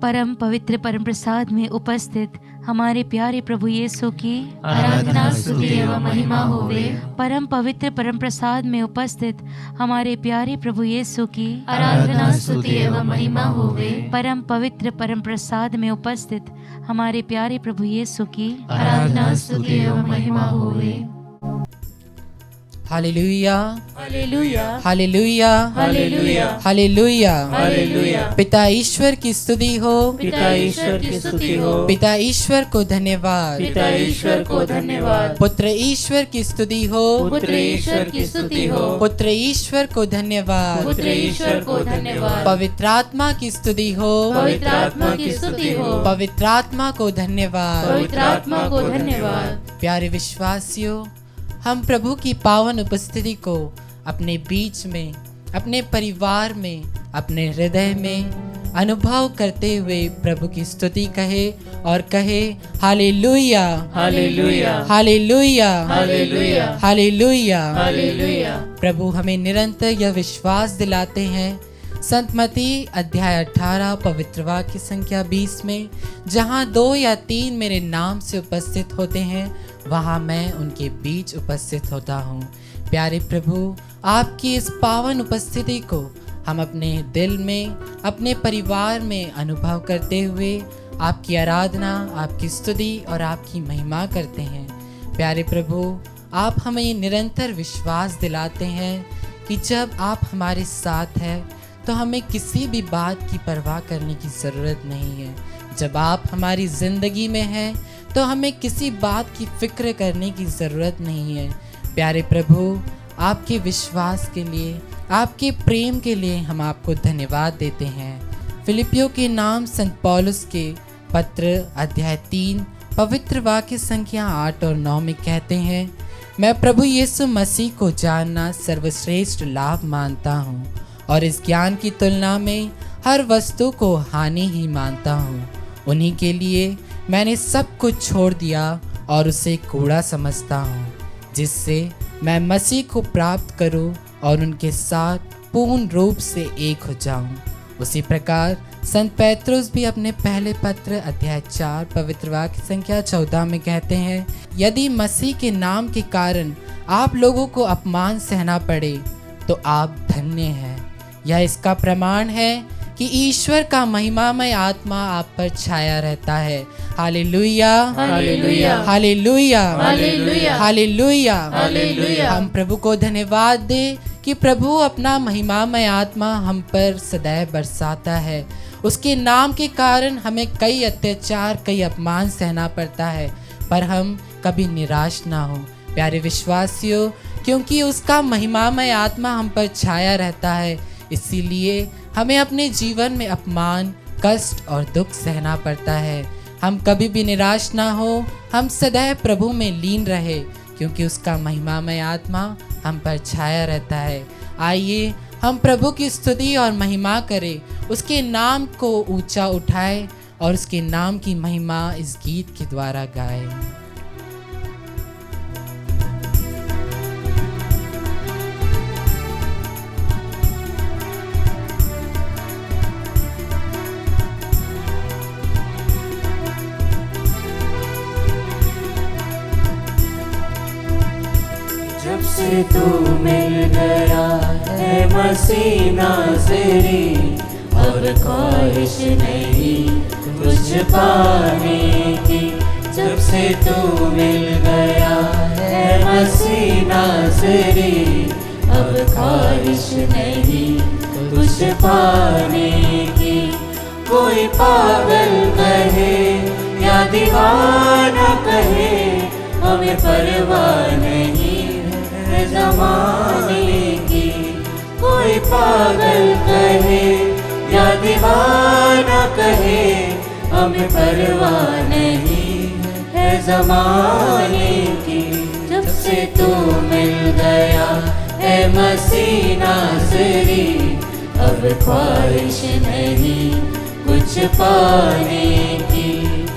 परम पवित्र परम प्रसाद में उपस्थित हमारे प्यारे प्रभु यीशु की आराधना स्तुति एवं महिमा होवे। परम पवित्र परम प्रसाद में उपस्थित हमारे प्यारे प्रभु यीशु की आराधना स्तुति एवं महिमा होवे। परम पवित्र परम प्रसाद में उपस्थित हमारे प्यारे प्रभु यीशु की आराधना स्तुति एवं महिमा होवे। Hallelujah hallelujah hallelujah hallelujah hallelujah hallelujah. पिता ईश्वर की स्तुति हो, पिता ईश्वर की स्तुति हो, पिता ईश्वर को धन्यवाद, पिता ईश्वर को धन्यवाद। पुत्र ईश्वर की स्तुति हो, पुत्र ईश्वर की स्तुति हो, पुत्र ईश्वर को धन्यवाद, पुत्र ईश्वर को धन्यवाद। पवित्र आत्मा की स्तुति हो, पवित्र आत्मा की स्तुति हो, पवित्र आत्मा को धन्यवाद। पवित्र आत्मा को धन्यवाद। प्यारे विश्वासियों, हम प्रभु की पावन उपस्थिति को अपने बीच में, अपने परिवार में, अपने हृदय में अनुभव करते हुए प्रभु की स्तुति कहे और कहे hallelujah hallelujah hallelujah hallelujah hallelujah hallelujah. प्रभु हमें निरंतर यह विश्वास दिलाते हैं संत मत्ती अध्याय 18 पवित्र वाक्य संख्या 20 में, जहाँ 2 या 3 मेरे नाम से उपस्थित होते हैं वहाँ मैं उनके बीच उपस्थित होता हूँ। प्यारे प्रभु, आपकी इस पावन उपस्थिति को हम अपने दिल में, अपने परिवार में अनुभव करते हुए आपकी आराधना, आपकी स्तुति और आपकी महिमा करते हैं। प्यारे प्रभु, आप हमें ये निरंतर विश्वास दिलाते हैं कि जब आप हमारे साथ हैं तो हमें किसी भी बात की परवाह करने की ज़रूरत नहीं है। जब आप हमारी ज़िंदगी में हैं तो हमें किसी बात की फिक्र करने की ज़रूरत नहीं है। प्यारे प्रभु, आपके विश्वास के लिए, आपके प्रेम के लिए हम आपको धन्यवाद देते हैं। फिलिपियों के नाम संत पौलुस के पत्र अध्याय 3 पवित्र वाक्य संख्या 8 और 9 में कहते हैं, मैं प्रभु यीशु मसीह को जानना सर्वश्रेष्ठ लाभ मानता हूँ और इस ज्ञान की तुलना में हर वस्तु को हानि ही मानता हूँ। उन्हीं के लिए मैंने सब कुछ छोड़ दिया और उसे कूड़ा समझता हूँ, जिससे मैं मसीह को प्राप्त करूँ और उनके साथ पूर्ण रूप से एक हो जाऊँ। उसी प्रकार संत पेत्रुस भी अपने पहले पत्र अध्याय 4 पवित्र वाक्य संख्या 14 में कहते हैं, यदि मसीह के नाम के कारण आप लोगों को अपमान सहना पड़े तो आप धन्य हैं। यह इसका प्रमाण है कि ईश्वर का महिमामय आत्मा आप पर छाया रहता है। Hallelujah hallelujah hallelujah hallelujah hallelujah. Hallelujah. हम प्रभु को धन्यवाद दें कि प्रभु अपना महिमामय आत्मा हम पर सदैव बरसाता है। उसके नाम के कारण हमें कई अत्याचार, कई अपमान सहना पड़ता है, पर हम कभी निराश ना हो प्यारे विश्वासियों, क्योंकि उसका महिमामय आत्मा हम पर छाया रहता है। इसीलिए हमें अपने जीवन में अपमान, कष्ट और दुख सहना पड़ता है। हम कभी भी निराश ना हो, हम सदैव प्रभु में लीन रहे, क्योंकि उसका महिमामय आत्मा हम पर छाया रहता है। आइए हम प्रभु की स्तुति और महिमा करें, उसके नाम को ऊंचा उठाएं और उसके नाम की महिमा इस गीत के द्वारा गाएं। जब से तू मिल गया है मसीह नाज़री, और ख्वाहिश नहीं तुझ पाने की। जब से तू मिल गया है मसीह नाज़री, अब ख्वाहिश नहीं तुझ पाने की। कोई पागल कहे या दीवाना कहे, हमें परवाह नहीं जमाने की। कोई पागल कहे हमें परवाह नहीं है ज़माने की। जब से तू मिल गया है मसीह नाज़री, अब ख्वाहिश नहीं कुछ पाने की।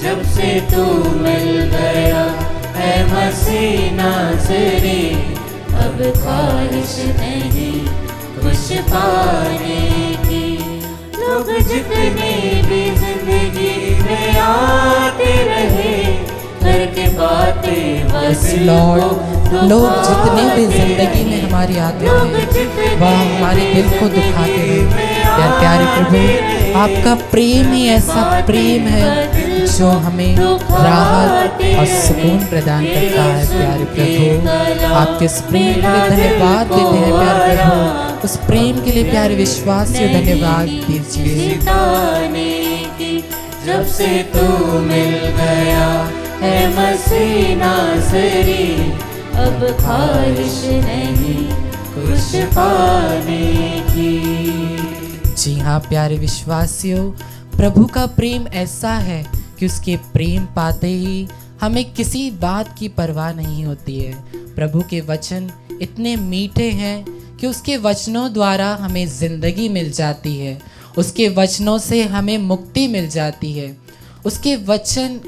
जब से तू मिल गया है मसीह नाज़री, अब ख्वाहिश नहीं कुछ पाने की। लोग जितने भी जिंदगी में आते रहे, करके बातें बस लॉर्ड, लोग जितने भी जिंदगी में हमारी आते हैं वह हमारे दिल को दुखाते हैं। यार प्यारे प्रभु, आपका प्रेम ही ऐसा प्रेम है जो हमें राहत और सुकून प्रदान करता है। प्यारे प्रभु, आपके इस प्रेम के लिए धन्यवाद देते हैं। प्यारे प्रभु, उस प्रेम के लिए प्यारे विश्वासियों धन्यवाद दीजिए। जब से तू मिल गया है मसीह नाज़री, अब ख्वाहिश नहीं कुछ पाने की। जी हाँ प्यारे विश्वासियों, प्रभु का प्रेम ऐसा है कि उसके प्रेम पाते ही हमें किसी बात की परवाह नहीं होती है। प्रभु के वचन इतने मीठे हैं कि उसके वचनों द्वारा हमें ज़िंदगी मिल जाती है, उसके वचनों से हमें मुक्ति मिल जाती है। उसके वचन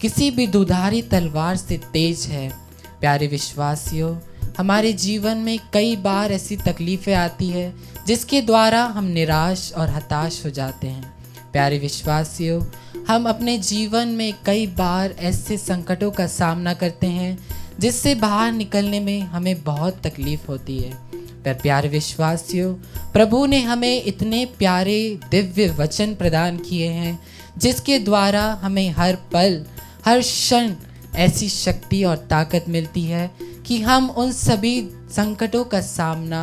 किसी भी दुधारी तलवार से तेज है। प्यारे विश्वासियों, हमारे जीवन में कई बार ऐसी तकलीफ़ें आती है जिसके द्वारा हम निराश और हताश हो जाते हैं। प्यारे विश्वासियों, हम अपने जीवन में कई बार ऐसे संकटों का सामना करते हैं जिससे बाहर निकलने में हमें बहुत तकलीफ़ होती है। पर प्यारे विश्वासियों, प्रभु ने हमें इतने प्यारे दिव्य वचन प्रदान किए हैं जिसके द्वारा हमें हर पल हर क्षण ऐसी शक्ति और ताकत मिलती है कि हम उन सभी संकटों का सामना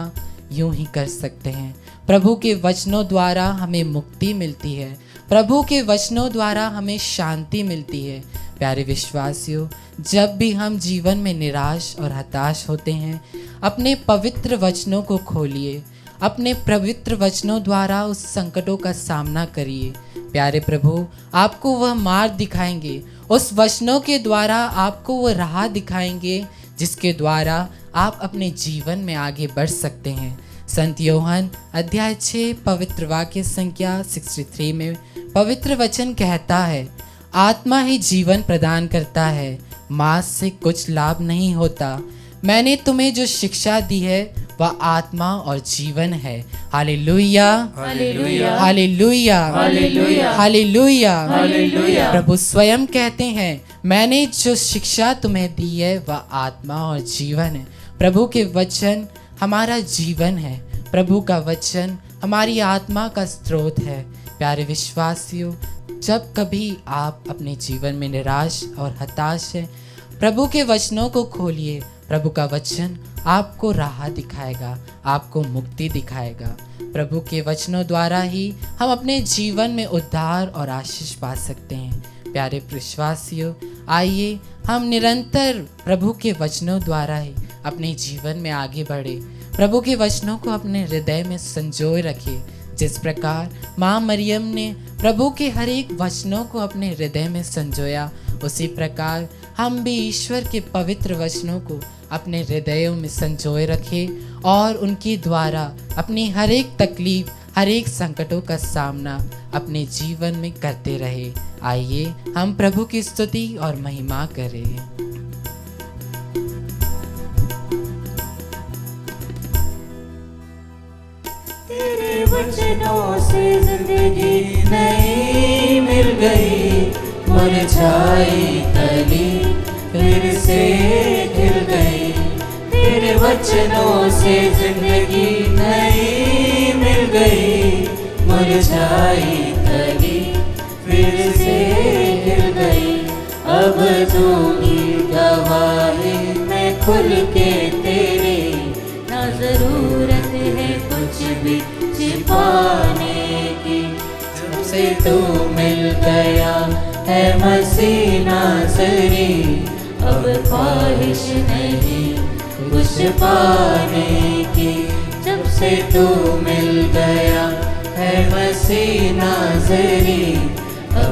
यूं ही कर सकते हैं। प्रभु के वचनों द्वारा हमें मुक्ति मिलती है, प्रभु के वचनों द्वारा हमें शांति मिलती है। प्यारे विश्वासियों, जब भी हम जीवन में निराश और हताश होते हैं, अपने पवित्र वचनों को खोलिए, अपने पवित्र वचनों द्वारा उस संकटों का सामना करिए। प्यारे प्रभु आपको वह मार्ग दिखाएंगे, उस वचनों के द्वारा आपको वह राह दिखाएंगे जिसके द्वारा आप अपने जीवन में आगे बढ़ सकते हैं। संत योहन अध्याय 6 पवित्र वाक्य संख्या 63 में पवित्र वचन कहता है, आत्मा ही जीवन प्रदान करता है, मांस से कुछ लाभ नहीं होता। मैंने तुम्हें जो शिक्षा दी है वह आत्मा और जीवन है। Hallelujah, hallelujah, hallelujah, hallelujah, hallelujah, hallelujah. प्रभु स्वयं कहते हैं, मैंने जो शिक्षा तुम्हें दी है वह आत्मा और जीवन है। प्रभु के वचन हमारा जीवन है, प्रभु का वचन हमारी आत्मा का स्रोत है। प्यारे विश्वासियों, जब कभी आप अपने जीवन में निराश और हताश हैं, प्रभु के वचनों को खोलिए। प्रभु का वचन आपको राह दिखाएगा, आपको मुक्ति दिखाएगा। प्रभु के वचनों द्वारा ही हम अपने जीवन में उद्धार और आशीष पा सकते हैं। प्यारे विश्वासियों, आइए हम निरंतर प्रभु के वचनों द्वारा ही अपने जीवन में आगे बढ़े। प्रभु के वचनों को अपने हृदय में संजोए रखें। जिस प्रकार माँ मरियम ने प्रभु के हर एक वचनों को अपने हृदय में संजोया, उसी प्रकार हम भी ईश्वर के पवित्र वचनों को अपने हृदयों में संजोए रखें और उनके द्वारा अपनी हर एक तकलीफ, हर एक संकटों का सामना अपने जीवन में करते रहे। आइए हम प्रभु की स्तुति और महिमा करें। तेरे वचनों से जिंदगी नई मिल गई, मुरझाई कली फिर से खिल गई। तेरे वचनों से जिंदगी नई मिल गई, मुरझाई कली फिर से खिल गई। अब दूंगी गवाही मैं खुल के तेरी, ना जरूरत है कुछ भी छिपाने की। जब से तू मिल गया है मसीह नाज़री, अब ख्वाहिश नहीं कुछ पाने की। जब से तू मिल गया है मसीह नाज़री,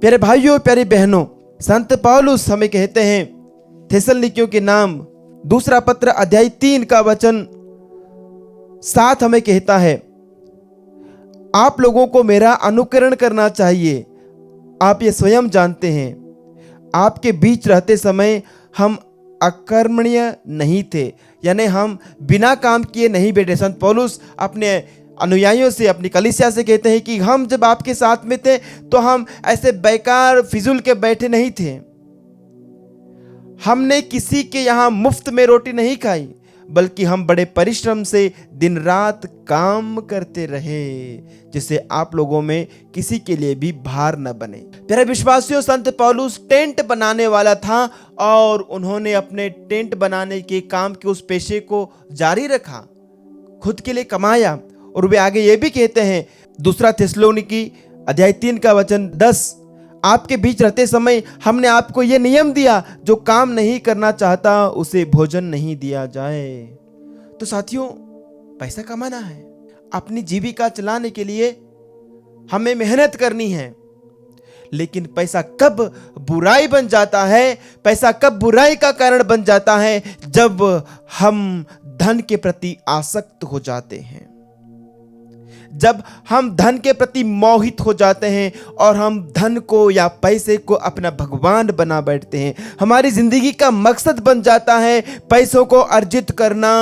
प्यारे भाइयों, प्यारी बहनों, संत पौलुस हमें कहते हैं थिस्सलुनीकियों के नाम दूसरा पत्र अध्याय 3 का वचन 7 हमें कहता है, आप लोगों को मेरा अनुकरण करना चाहिए। आप ये स्वयं जानते हैं, आपके बीच रहते समय हम अकर्मण्य नहीं थे, यानी हम बिना काम किए नहीं बैठे। संत पौलुस अपने अनुयायियों से, अपनी कलीसिया से कहते हैं कि हम जब आपके साथ में थे तो हम ऐसे बेकार फिजूल के बैठे नहीं थे। हमने किसी के यहाँ मुफ्त में रोटी नहीं खाई, बल्कि हम बड़े परिश्रम से दिन रात काम करते रहे, जिससे आप लोगों में किसी के लिए भी भार न बने। प्यारे विश्वासियों, संत पौलुस टेंट बनाने वाला था और उन्होंने अपने टेंट बनाने के काम के उस पेशे को जारी रखा, खुद के लिए कमाया। और वे आगे ये भी कहते हैं, दूसरा थिस्सलुनीकी अध्याय 3 का वचन 10, आपके बीच रहते समय हमने आपको यह नियम दिया, जो काम नहीं करना चाहता उसे भोजन नहीं दिया जाए। तो साथियों, पैसा कमाना है, अपनी जीविका चलाने के लिए हमें मेहनत करनी है। लेकिन पैसा कब बुराई बन जाता है, पैसा कब बुराई का कारण बन जाता है, जब हम धन के प्रति आसक्त हो जाते हैं, जब हम धन के प्रति मोहित हो जाते हैं और हम धन को या पैसे को अपना भगवान बना बैठते हैं। हमारी जिंदगी का मकसद बन जाता है पैसों को अर्जित करना,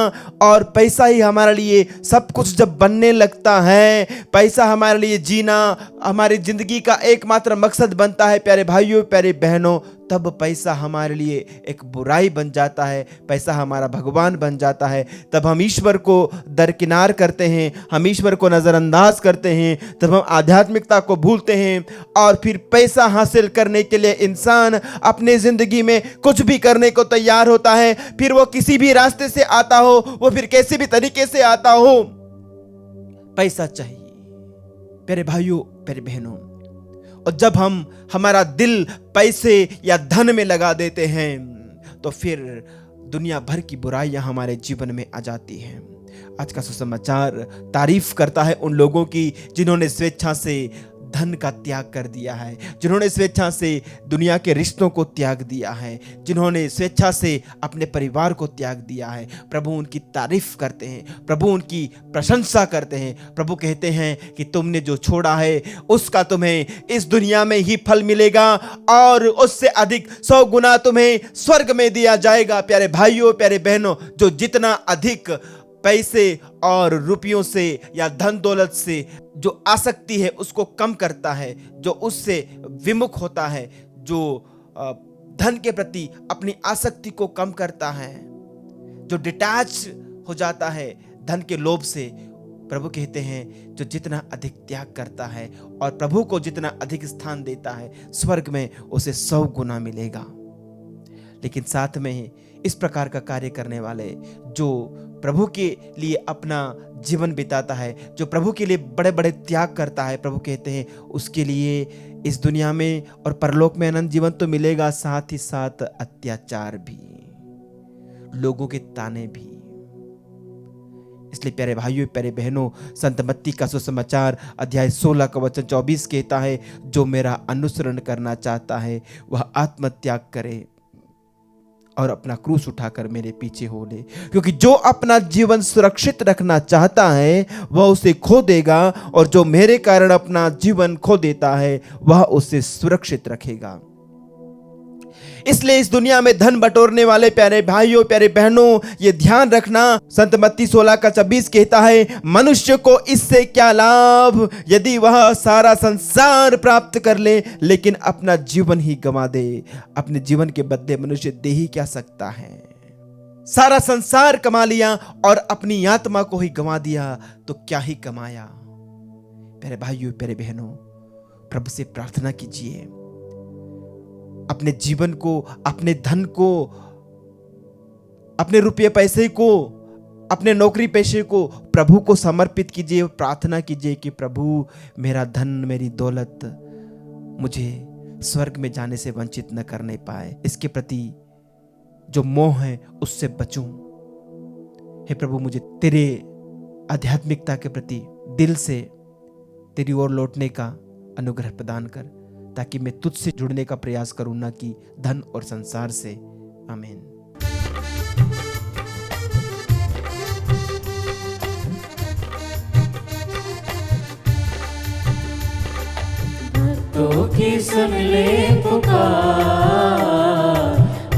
और पैसा ही हमारे लिए सब कुछ जब बनने लगता है, पैसा हमारे लिए जीना, हमारी जिंदगी का एकमात्र मकसद बनता है, प्यारे भाइयों, प्यारे बहनों, तब पैसा हमारे लिए एक बुराई बन जाता है, पैसा हमारा भगवान बन जाता है। तब हम ईश्वर को दरकिनार करते हैं, हम ईश्वर को नज़रअंदाज करते हैं, तब हम आध्यात्मिकता को भूलते हैं, और फिर पैसा हासिल करने के लिए इंसान अपने ज़िंदगी में कुछ भी करने को तैयार होता है। फिर वो किसी भी रास्ते से आता हो, वो फिर कैसे भी तरीके से आता हो, पैसा चाहिए। प्यारे भाइयों, प्यारे बहनों, और जब हम हमारा दिल पैसे या धन में लगा देते हैं तो फिर दुनिया भर की बुराइयां हमारे जीवन में आ जाती हैं। आज का सुसमाचार तारीफ करता है उन लोगों की जिन्होंने स्वेच्छा से धन का त्याग कर दिया है, जिन्होंने स्वेच्छा से दुनिया के रिश्तों को त्याग दिया है, जिन्होंने स्वेच्छा से अपने परिवार को त्याग दिया है। प्रभु उनकी तारीफ करते हैं, प्रभु उनकी प्रशंसा करते हैं। प्रभु कहते हैं कि तुमने जो छोड़ा है उसका तुम्हें इस दुनिया में ही फल मिलेगा, और उससे अधिक 100 गुना तुम्हें स्वर्ग में दिया जाएगा। प्यारे भाइयों, प्यारे बहनों, जो जितना अधिक पैसे और रुपयों से या धन दौलत से जो आसक्ति है उसको कम करता है, जो उससे विमुख होता है, जो धन के प्रति अपनी आसक्ति को कम करता है, जो डिटैच हो जाता है धन के लोभ से, प्रभु कहते हैं जो जितना अधिक त्याग करता है और प्रभु को जितना अधिक स्थान देता है, स्वर्ग में उसे 100 गुना मिलेगा। लेकिन साथ में ही इस प्रकार का कार्य करने वाले, जो प्रभु के लिए अपना जीवन बिताता है, जो प्रभु के लिए बड़े बड़े त्याग करता है, प्रभु कहते हैं उसके लिए इस दुनिया में और परलोक में अनंत जीवन तो मिलेगा, साथ ही साथ अत्याचार भी, लोगों के ताने भी। इसलिए प्यारे भाइयों, प्यारे बहनों, संत मत्ती का सुसमाचार अध्याय 16 का वचन 24 कहता है, जो मेरा अनुसरण करना चाहता है वह आत्मत्याग करे और अपना क्रूस उठाकर मेरे पीछे हो ले। क्योंकि जो अपना जीवन सुरक्षित रखना चाहता है वह उसे खो देगा, और जो मेरे कारण अपना जीवन खो देता है वह उसे सुरक्षित रखेगा। इसलिए इस दुनिया में धन बटोरने वाले प्यारे भाइयों, प्यारे बहनों, ये ध्यान रखना, संत मत्ती 16 का 26 कहता है, मनुष्य को इससे क्या लाभ यदि वह सारा संसार प्राप्त कर ले लेकिन अपना जीवन ही गंवा दे। अपने जीवन के बदले मनुष्य दे ही क्या सकता है? सारा संसार कमा लिया और अपनी आत्मा को ही गंवा दिया तो क्या ही कमाया। प्यारे भाइयों, प्यारे बहनों, प्रभु से प्रार्थना कीजिए, अपने जीवन को, अपने धन को, अपने रुपये पैसे को, अपने नौकरी पेशे को प्रभु को समर्पित कीजिए। प्रार्थना कीजिए कि प्रभु मेरा धन, मेरी दौलत मुझे स्वर्ग में जाने से वंचित न करने पाए, इसके प्रति जो मोह है उससे बचूं। हे प्रभु, मुझे तेरे आध्यात्मिकता के प्रति दिल से तेरी ओर लौटने का अनुग्रह प्रदान कर। ताकि मैं तुझसे जुड़ने का प्रयास करूं, ना कि धन और संसार से। आमीन। भक्तों की सुन ले पुकार,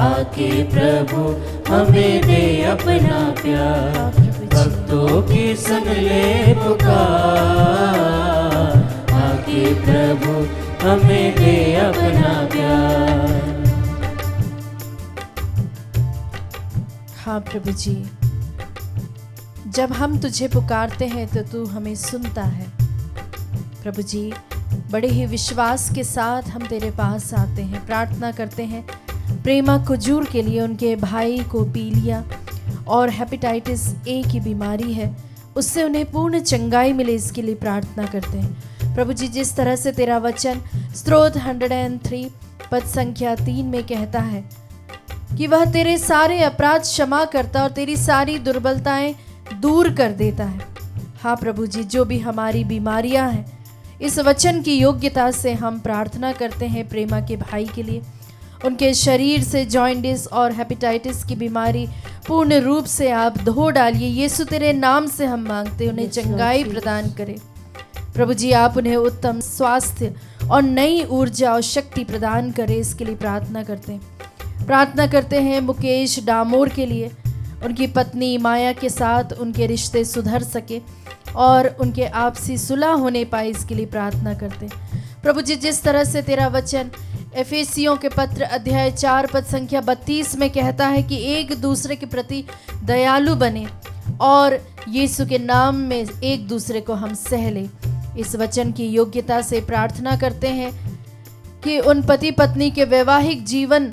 आके प्रभु हमें दे अपना प्यार। भक्तों की सुन ले पुकार, आके प्रभु हमें दे अपना प्यार। हाँ प्रभु जी, जब हम तुझे पुकारते हैं तो तू हमें सुनता है। प्रभु जी, बड़े ही विश्वास के साथ हम तेरे पास आते हैं, प्रार्थना करते हैं प्रेमा कुजूर के लिए। उनके भाई को पीलिया और हेपेटाइटिस ए की बीमारी है, उससे उन्हें पूर्ण चंगाई मिले, इसके लिए प्रार्थना करते हैं। प्रभु जी, जिस तरह से तेरा वचन स्तोत्र 103 पद संख्या 3 में कहता है कि वह तेरे सारे अपराध क्षमा करता और तेरी सारी दुर्बलताएं दूर कर देता है। हाँ प्रभु जी, जो भी हमारी बीमारियां हैं, इस वचन की योग्यता से हम प्रार्थना करते हैं प्रेमा के भाई के लिए। उनके शरीर से जॉइंटिस और हेपेटाइटिस की बीमारी पूर्ण रूप से आप धो डालिए। यीशु तेरे नाम से हम मांगते हैं, उन्हें चंगाई प्रदान करें। प्रभु जी, आप उन्हें उत्तम स्वास्थ्य और नई ऊर्जा और शक्ति प्रदान करें, इसके लिए प्रार्थना करते हैं। प्रार्थना करते हैं मुकेश डामोर के लिए, उनकी पत्नी माया के साथ उनके रिश्ते सुधर सके और उनके आपसी सुलह होने पाए, इसके लिए प्रार्थना करते हैं। प्रभु जी, जिस तरह से तेरा वचन एफेसियों के पत्र अध्याय 4 पद संख्या 32 में कहता है कि एक दूसरे के प्रति दयालु बने और यीशु के नाम में एक दूसरे को हम सह लें, इस वचन की योग्यता से प्रार्थना करते हैं कि उन पति पत्नी के वैवाहिक जीवन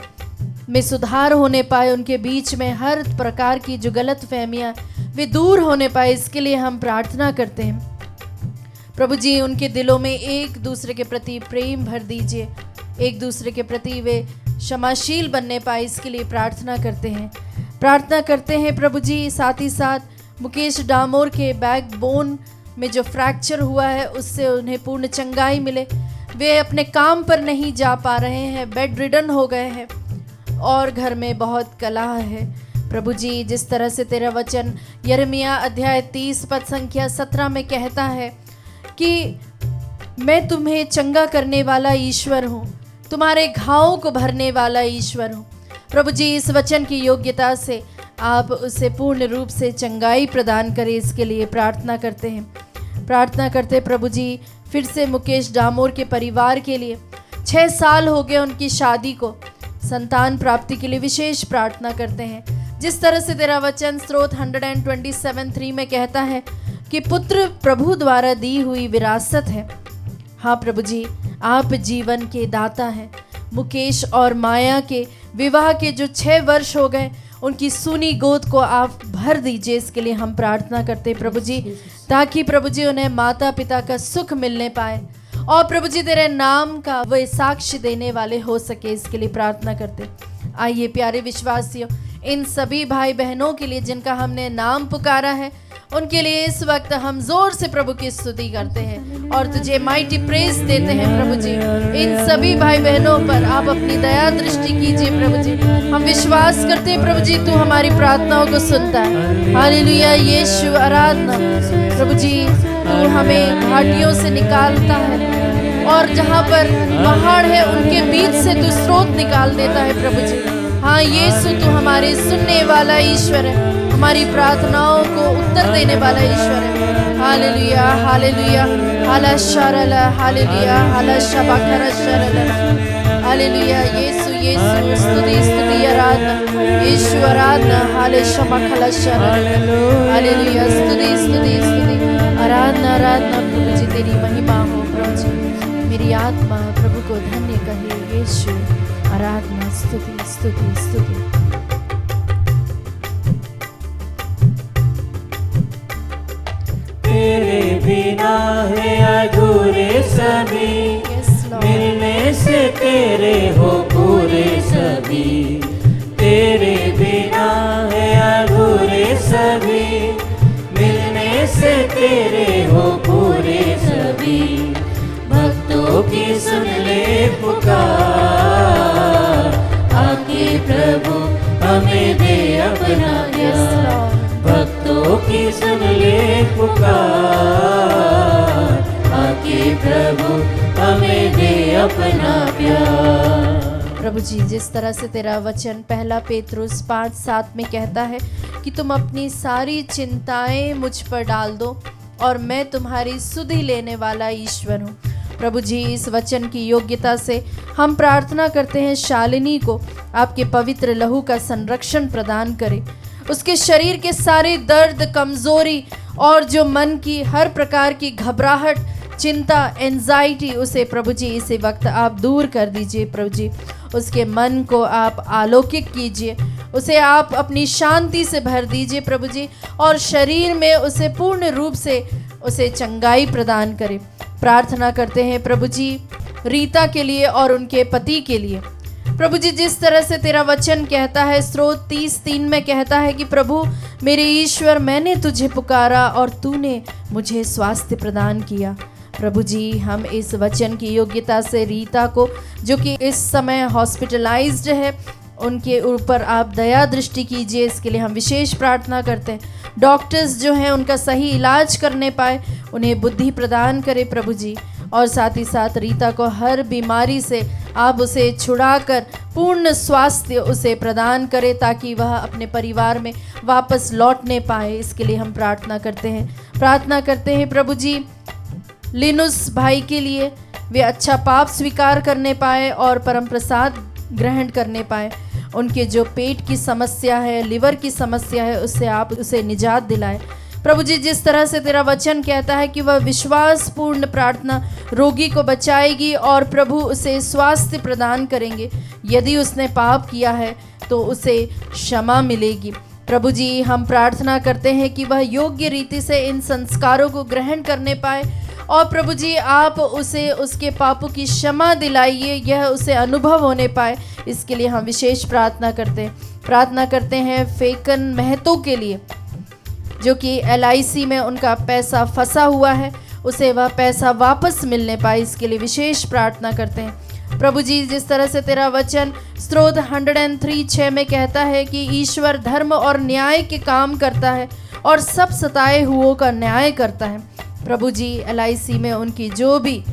में सुधार होने पाए, उनके बीच में हर प्रकार की जो गलत फहमियाँ वे दूर होने पाए, इसके लिए हम प्रार्थना करते हैं। प्रभु जी, उनके दिलों में एक दूसरे के प्रति प्रेम भर दीजिए, एक दूसरे के प्रति वे क्षमाशील बनने पाए, इसके लिए प्रार्थना करते हैं। प्रार्थना करते हैं प्रभु जी, साथ ही साथ मुकेश डामोर के बैकबोन में जो फ्रैक्चर हुआ है उससे उन्हें पूर्ण चंगाई मिले। वे अपने काम पर नहीं जा पा रहे हैं, बेड रिडन हो गए हैं और घर में बहुत कलह है। प्रभु जी, जिस तरह से तेरा वचन यिर्मयाह अध्याय 30 पद संख्या 17 में कहता है कि मैं तुम्हें चंगा करने वाला ईश्वर हूँ, तुम्हारे घावों को भरने वाला ईश्वर हूँ। प्रभु जी, इस वचन की योग्यता से आप उसे पूर्ण रूप से चंगाई प्रदान करें, इसके लिए प्रार्थना करते हैं। प्रार्थना करते प्रभु जी, फिर से मुकेश डामोर के परिवार के लिए 6 साल हो गए उनकी शादी को, संतान प्राप्ति के लिए विशेष प्रार्थना करते हैं। जिस तरह से तेरा वचन स्तोत्र 127:3 में कहता है कि पुत्र प्रभु द्वारा दी हुई विरासत है। हाँ प्रभु जी, आप जीवन के दाता हैं। मुकेश और माया के विवाह के जो 6 वर्ष हो गए, उनकी सूनी गोद को आप भर दीजिए, इसके लिए हम प्रार्थना करते हैं प्रभु जी, ताकि प्रभु जी उन्हें माता पिता का सुख मिलने पाए और प्रभु जी तेरे नाम का वे साक्ष्य देने वाले हो सके, इसके लिए प्रार्थना करते। आइए प्यारे विश्वासियों, इन सभी भाई बहनों के लिए जिनका हमने नाम पुकारा है, उनके लिए इस वक्त हम जोर से प्रभु की स्तुति करते हैं और तुझे माइटी प्रेज देते हैं प्रभु जी। इन सभी भाई बहनों पर आप अपनी दया दृष्टि कीजिए प्रभु जी। हम विश्वास करते हैं प्रभु जी, तू हमारी प्रार्थनाओं को सुनता है। हालेलुया, यीशु आराधना। प्रभु जी, तू हमें घाटियों से निकालता है और जहाँ पर पहाड़ है उनके बीच से तू स्रोत निकाल देता है प्रभु जी। हाँ यीशु, तू हमारे सुनने वाला ईश्वर है, हमारी प्रार्थनाओं को उत्तर देने वाला ईश्वर है। हालेलुया हालेलुया हाला शरला हालेलुया हाला शबाखरा शरला हालेलुया। यीशु यीशु स्तुति स्तुति आराधना, यीशु आराधना। हाले शबाखला शरला हालेलुया। स्तुति स्तुति स्तुति आराधना आराधना। प्रभु जी तेरी महिमा हो प्रभु जी। मेरी आत्मा प्रभु को धन्य कहे। यीशु आराधना स्तुति स्तुति स्तुति। तेरे बिना है अधूरे सभी, मिलने से तेरे हो पूरे सभी। तेरे बिना है अधूरे सभी, मिलने से तेरे हो पूरे सभी। भक्तों की सुन ले प्रभु जी, जिस तरह से तेरा वचन पहला पेतरुस 5:7 में कहता है कि तुम अपनी सारी चिंताएं मुझ पर डाल दो और मैं तुम्हारी सुधि लेने वाला ईश्वर हूँ। प्रभु जी, इस वचन की योग्यता से हम प्रार्थना करते हैं शालिनी को आपके पवित्र लहू का संरक्षण प्रदान करें। उसके शरीर के सारे दर्द, कमजोरी और जो मन की हर प्रकार की घबराहट, चिंता, एंजाइटी, उसे प्रभु जी इसी वक्त आप दूर कर दीजिए। प्रभु जी, उसके मन को आप आलोकित कीजिए, उसे आप अपनी शांति से भर दीजिए प्रभु जी, और शरीर में उसे पूर्ण रूप से उसे चंगाई प्रदान करें। प्रार्थना करते हैं प्रभु जी रीता के लिए और उनके पति के लिए। प्रभु जी, जिस तरह से तेरा वचन कहता है, स्रोत 30:3 में कहता है कि प्रभु मेरे ईश्वर, मैंने तुझे पुकारा और तूने मुझे स्वास्थ्य प्रदान किया। प्रभु जी, हम इस वचन की योग्यता से रीता को, जो कि इस समय हॉस्पिटलाइज्ड है, उनके ऊपर आप दया दृष्टि कीजिए। इसके लिए हम विशेष प्रार्थना करते हैं। डॉक्टर्स जो हैं उनका सही इलाज करने पाए, उन्हें बुद्धि प्रदान करें प्रभु जी, और साथ ही साथ रीता को हर बीमारी से आप उसे छुड़ाकर पूर्ण स्वास्थ्य उसे प्रदान करें, ताकि वह अपने परिवार में वापस लौटने पाए। इसके लिए हम प्रार्थना करते हैं प्रभु जी लिनुस भाई के लिए, वे अच्छा पाप स्वीकार करने पाए और परम प्रसाद ग्रहण करने पाए। उनके जो पेट की समस्या है, लिवर की समस्या है, उससे आप उसे निजात दिलाएं। प्रभु जी, जिस तरह से तेरा वचन कहता है कि वह विश्वासपूर्ण प्रार्थना रोगी को बचाएगी और प्रभु उसे स्वास्थ्य प्रदान करेंगे। यदि उसने पाप किया है तो उसे क्षमा मिलेगी। प्रभु जी, हम प्रार्थना करते हैं कि वह योग्य रीति से इन संस्कारों को ग्रहण करने पाए, और प्रभु जी आप उसे उसके पापों की क्षमा दिलाइए, यह उसे अनुभव होने पाए। इसके लिए हम विशेष प्रार्थना करते हैं फेकन महतो के लिए, जो कि LIC में उनका पैसा फंसा हुआ है, उसे वह पैसा वापस मिलने पाए। इसके लिए विशेष प्रार्थना करते हैं प्रभु जी। जिस तरह से तेरा वचन स्रोत 103:6 में कहता है कि ईश्वर धर्म और न्याय के काम करता है और सब सताए हुओं का न्याय करता है। प्रभु जी, LIC में उनकी जो भी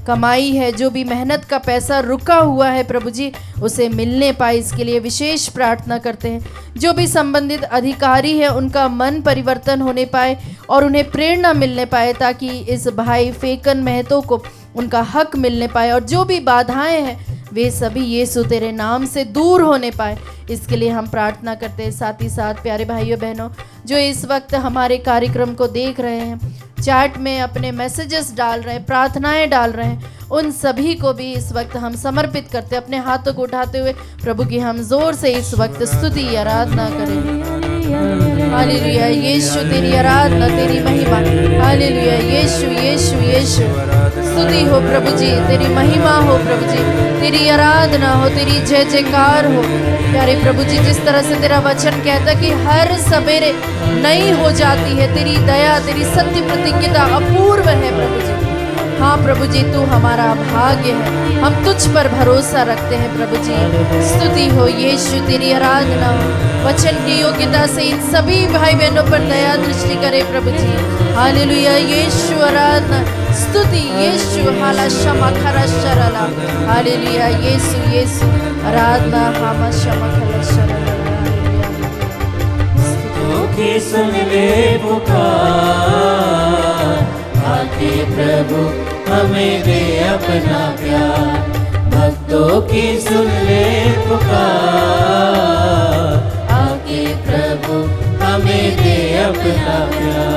कमाई है, जो भी मेहनत का पैसा रुका हुआ है प्रभु जी, उसे मिलने पाए। इसके लिए विशेष प्रार्थना करते हैं। जो भी संबंधित अधिकारी है, उनका मन परिवर्तन होने पाए और उन्हें प्रेरणा मिलने पाए, ताकि इस भाई फेकन महतो को उनका हक मिलने पाए, और जो भी बाधाएं हैं वे सभी यीशु तेरे नाम से दूर होने पाए। इसके लिए हम प्रार्थना करते हैं। साथ ही साथ प्यारे भाइयों बहनों, जो इस वक्त हमारे कार्यक्रम को देख रहे हैं, चैट में अपने मैसेजेस डाल रहे हैं, प्रार्थनाएं डाल रहे हैं, उन सभी को भी इस वक्त हम समर्पित करते हैं। अपने हाथों को उठाते हुए प्रभु की हम जोर से इस वक्त स्तुति आराधना करें। हालेलुया, यीशु तेरी आराधना, तेरी महिमा। हालेलुया, यीशु यीशु यीशु, स्तुति हो प्रभु जी, तेरी महिमा हो प्रभु जी, तेरी आराधना हो, तेरी जय जयकार हो। प्यारे प्रभु जी, जिस तरह से तेरा वचन कहता है कि हर सवेरे नई हो जाती है तेरी दया, तेरी सत्य प्रतिज्ञता अपूर्व है प्रभु जी। हाँ प्रभु जी, तू हमारा भाग्य है, हम तुझ पर भरोसा रखते हैं प्रभु जी। स्तुति हो यीशु, तेरी आराधना हो। वचन की योग्यता से इन सभी भाई बहनों पर दया दृष्टि करे प्रभु जी। हालेलुया, यीशु आराधना, स्तुति यीशु, हाला क्षमा खरा शरला। हालेलुया, यीशु यीशु आराधना, हामा क्षमा खरा शरला। की सुन ले पुकार, आके प्रभु हमें दे अपना प्यार। भक्तों की सुन ले पुकार, आके प्रभु हमें दे अपना प्यार।